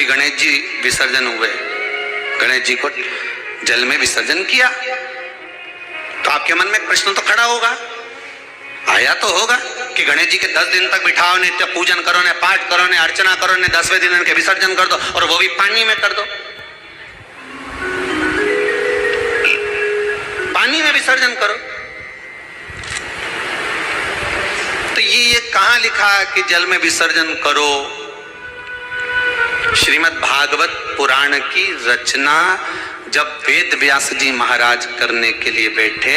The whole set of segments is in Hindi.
अभी गणेश जी विसर्जन हुए, गणेश जी को जल में विसर्जन किया, तो आपके मन में एक प्रश्न तो खड़ा होगा, आया तो होगा कि गणेश जी के 10 दिन तक बिठाओ, नित्य पूजन करो, ने पाठ करो, ने अर्चना करो, ने 10वें दिन इनके विसर्जन कर दो, और वो भी पानी में कर दो, पानी में विसर्जन करो। तो ये कहां लिखा कि जल में विसर्जन करो? श्रीमद् भागवत पुराण की रचना जब वेद व्यास जी महाराज करने के लिए बैठे,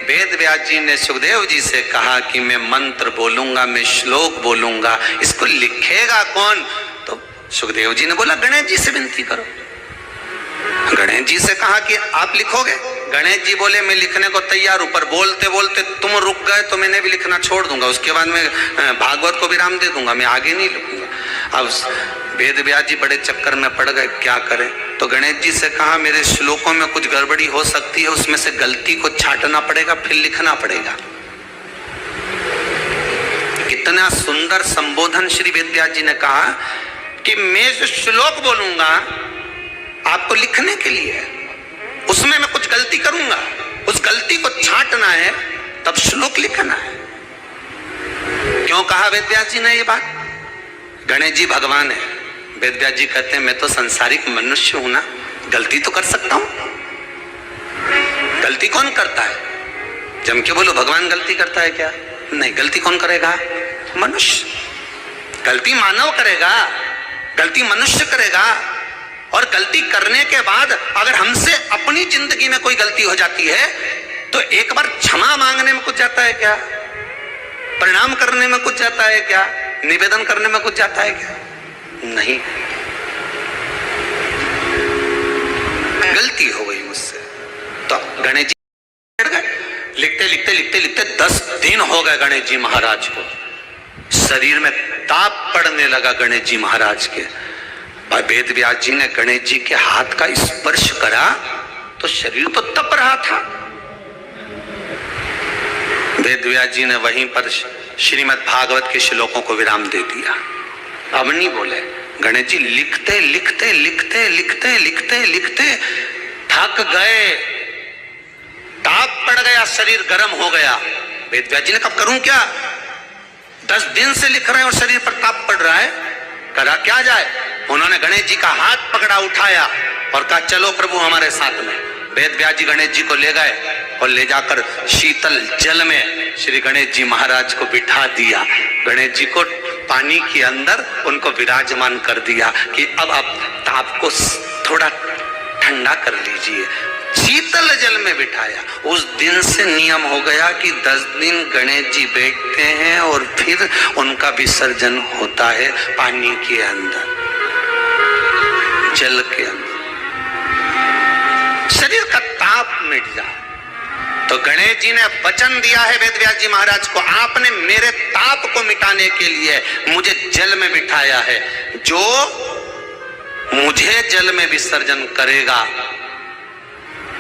वेद व्यास जी ने सुखदेव जी से कहा कि मैं मंत्र बोलूंगा, मैं श्लोक बोलूंगा, इसको लिखेगा कौन? तो सुखदेव जी ने बोला गणेश जी से विनती करो। गणेश जी से कहा कि आप लिखोगे? गणेश जी बोले मैं लिखने को तैयार हूं, पर बोलते बोलते तुम रुक गए तो मैंने भी लिखना छोड़ दूंगा, उसके बाद मैं भागवत को विराम दे दूंगा, मैं आगे नहीं लिखूंगा। अब वेद व्यास जी बड़े चक्कर में पड़ गए, क्या करें? तो गणेश जी से कहा मेरे श्लोकों में कुछ गड़बड़ी हो सकती है, उसमें से गलती को छांटना पड़ेगा, फिर लिखना पड़ेगा। कितना सुंदर संबोधन श्री वेद व्यास जी ने कहा कि मैं जो श्लोक बोलूंगा आपको लिखने के लिए है, उसमें मैं कुछ गलती करूंगा, उस गलती को छांटना है, तब श्लोक लिखना है। क्यों कहा वेद व्यास जी ने ये बात? गणेश जी भगवान है, वेद व्यास जी कहते हैं मैं तो संसारिक मनुष्य हूं ना, गलती तो कर सकता हूं। गलती कौन करता है? जम के बोलो भगवान गलती करता है क्या? नहीं, गलती कौन करेगा? मनुष्य। गलती मानव करेगा, गलती मनुष्य करेगा। और गलती करने के बाद अगर हमसे अपनी जिंदगी में कोई गलती हो जाती है तो एक बार क्षमा मांगने में कुछ जाता है क्या? प्रणाम करने में कुछ जाता है क्या? निवेदन करने में कुछ जाता है क्या? नहीं। गलती हो गई मुझसे, तो गणेश जी लिखते लिखते लिखते लिखते 10 दिन हो गए गणेश जी महाराज को, शरीर में ताप पड़ने लगा गणेश जी महाराज के। वेद व्यास जी ने गणेश जी के हाथ का स्पर्श करा तो शरीर तो तप रहा था। वेद व्यास जी ने वहीं पर श्रीमद् भागवत के श्लोकों को विराम दे दिया, अब नहीं बोले। गणेश जी लिखते लिखते लिखते लिखते लिखते लिखते थक गए, ताप पड़ गया, शरीर गर्म हो गया। वेद व्यास जी ने कब करूं क्या? 10 दिन से लिख रहे हैं और शरीर पर ताप पड़ रहा है, करा क्या जाए? उन्होंने गणेश जी का हाथ पकड़ा, उठाया और कहा चलो प्रभु हमारे साथ में। वेद व्यास जी गणेश जी को ले गए और ले जाकर शीतल जल में श्री गणेश जी महाराज को बिठा दिया। गणेश जी को पानी के अंदर उनको विराजमान कर दिया कि अब आप ताप को थोड़ा ठंडा कर लीजिए। शीतल जल में बिठाया। उस दिन से नियम हो गया कि 10 दिन गणेश जी बैठते हैं और फिर उनका विसर्जन होता है पानी के अंदर, जल के अंदर। शरीर का ताप मिट जाए। तो गणेश जी ने वचन दिया है वेद व्यास जी महाराज को, आपने मेरे ताप को मिटाने के लिए मुझे जल में बिठाया है। जो मुझे जल में विसर्जन करेगा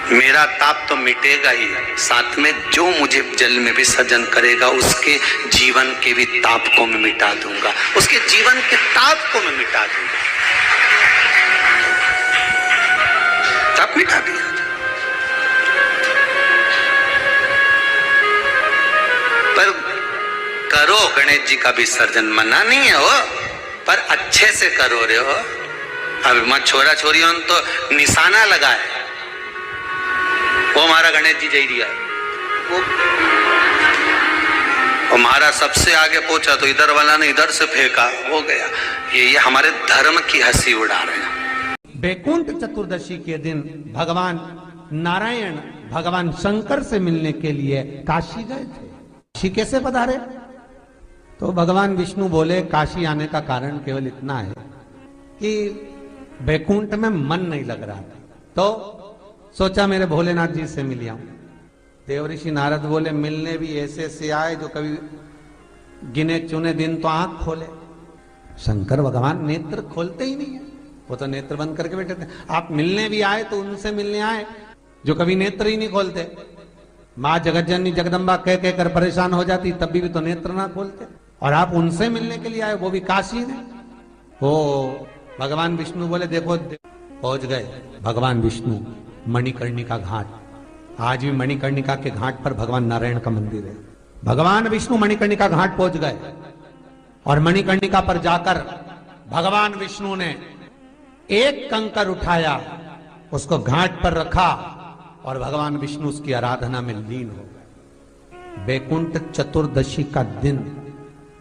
मेरा ताप तो मिटेगा ही, साथ में जो मुझे जल में विसर्जन करेगा उसके जीवन के भी ताप को मैं मिटा दूंगा, उसके जीवन के ताप को मैं मिटा दूंगा। ताप मिटा दिया। पर करो गणेश जी का विसर्जन, मना नहीं है वो, पर अच्छे से करो रे हो। अब मत छोरा छोरियों तो निशाना लगाए, वो हमारा गणेश जी जय दिया, वो हमारा सबसे आगे पहुंचा तो इधर वाला ने इधर से फेंका, हो गया। ये हमारे धर्म की हंसी उड़ा रहे हैं। वैकुंठ चतुर्दशी के दिन भगवान नारायण भगवान शंकर से मिलने के लिए काशी गए थे। काशी कैसे पधारे? तो भगवान विष्णु बोले काशी आने का कारण केवल इतना है कि वैकुंठ में मन नहीं लग रहा था, तो सोचा मेरे भोलेनाथ जी से मिल आऊं। देवऋषि नारद बोले मिलने भी ऐसे से आए जो कभी गिने चुने दिन तो आंख खोले। शंकर भगवान नेत्र खोलते ही नहीं है, वो तो नेत्र बंद करके बैठे थे। आप मिलने भी आए तो उनसे मिलने आए जो कभी नेत्र ही नहीं खोलते। माँ जगतजननी जगदम्बा कह कह कर परेशान हो जाती, तब भी तो नेत्र ना खोलते, और आप उनसे मिलने के लिए आए, वो भी काशी में। ओ भगवान विष्णु बोले देखो, पहुंच गए भगवान विष्णु मणिकर्णिका घाट। आज भी मणिकर्णिका के घाट पर भगवान नारायण का मंदिर है। भगवान विष्णु मणिकर्णिका घाट पहुंच गए और मणिकर्णिका पर जाकर भगवान विष्णु ने एक कंकर उठाया, उसको घाट पर रखा और भगवान विष्णु उसकी आराधना में लीन हो गए। बैकुंठ चतुर्दशी का दिन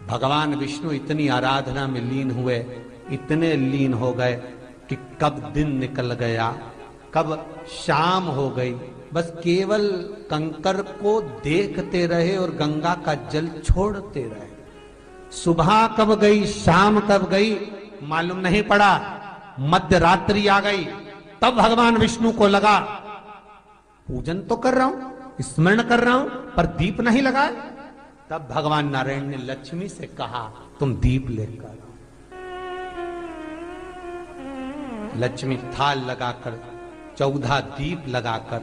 भगवान विष्णु इतनी आराधना में लीन हुए, इतने लीन हो गए कि कब दिन निकल गया, कब शाम हो गई, बस केवल कंकर को देखते रहे और गंगा का जल छोड़ते रहे। सुबह कब गई, शाम कब गई, मालूम नहीं पड़ा। मध्य रात्रि आ गई, तब भगवान विष्णु को लगा पूजन तो कर रहा हूं, स्मरण कर रहा हूं, पर दीप नहीं लगाए। तब भगवान नारायण ने लक्ष्मी से कहा तुम दीप लेकर आओ। लक्ष्मी थाल लगाकर 14 दीप लगाकर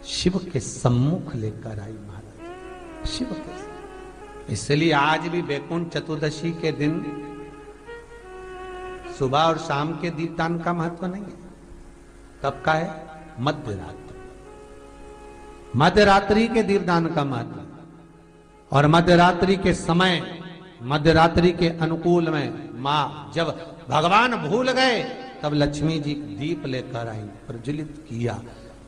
शिव के सम्मुख लेकर आई महाराज, शिव के। इसलिए आज भी बैकुंठ चतुर्दशी के दिन सुबह और शाम के दीपदान का महत्व नहीं है। कब का है? मध्य रात्रि, मध्य रात्रि के दीपदान का महत्व। और मध्य रात्रि के समय, मध्य रात्रि के अनुकूल में मां जब भगवान भूल गए तब लक्ष्मी जी दीप लेकर आई, प्रज्वलित किया।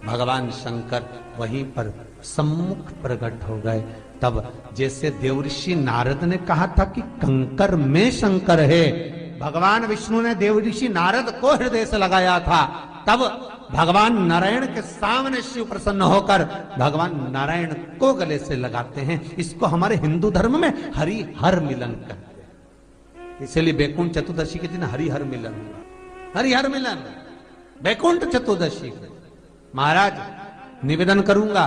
भगवान शंकर वहीं पर सम्मुख प्रकट हो गए। तब जैसे देवऋषि नारद ने कहा था कि कंकर में शंकर है, भगवान विष्णु ने देवऋषि नारद को हृदय से लगाया था। तब भगवान नारायण के सामने शिव प्रसन्न होकर भगवान नारायण को गले से लगाते हैं। इसको हमारे हिंदू धर्म में हरि हर मिलन कहते हैं। इसलिए बैकुंठ चतुर्दशी के दिन हरि हर मिलन हुआ, हरि हर मिलन बैकुंठ चतुर्दशी के। महाराज निवेदन करूंगा,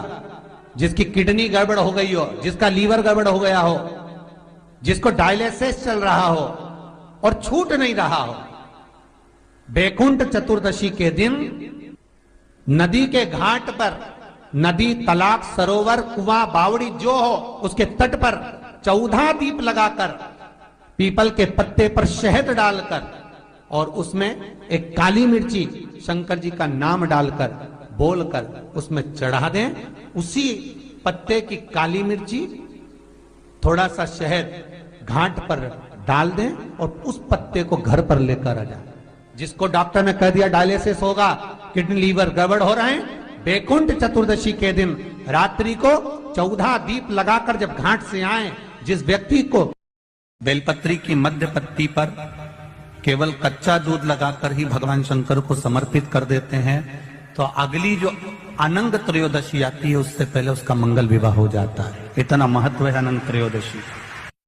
जिसकी किडनी गड़बड़ हो गई हो, जिसका लीवर गड़बड़ हो गया हो, जिसको डायलिसिस चल रहा हो और छूट नहीं रहा हो, बैकुंठ चतुर्दशी के दिन नदी के घाट पर, नदी, तालाब, सरोवर, कुआं, बावड़ी जो हो, उसके तट पर 14 दीप लगाकर, पीपल के पत्ते पर शहद डालकर और उसमें एक काली मिर्ची शंकर जी का नाम डालकर बोलकर उसमें चढ़ा दें। उसी पत्ते की काली मिर्ची, थोड़ा सा शहद घाट पर डाल दें और उस पत्ते को घर पर लेकर आ जाए। जिसको डॉक्टर ने कह दिया डायलिसिस होगा, किडनी लीवर गड़बड़ हो रहे हैं, बैकुंठ चतुर्दशी के दिन रात्रि को 14 दीप लगाकर जब घाट से आए, जिस व्यक्ति को बेलपत्री की मध्य पत्ती पर केवल कच्चा दूध लगाकर ही भगवान शंकर को समर्पित कर देते हैं, तो अगली जो अनंत त्रयोदशी आती है उससे पहले उसका मंगल विवाह हो जाता है। इतना महत्व है अनंत त्रयोदशी का।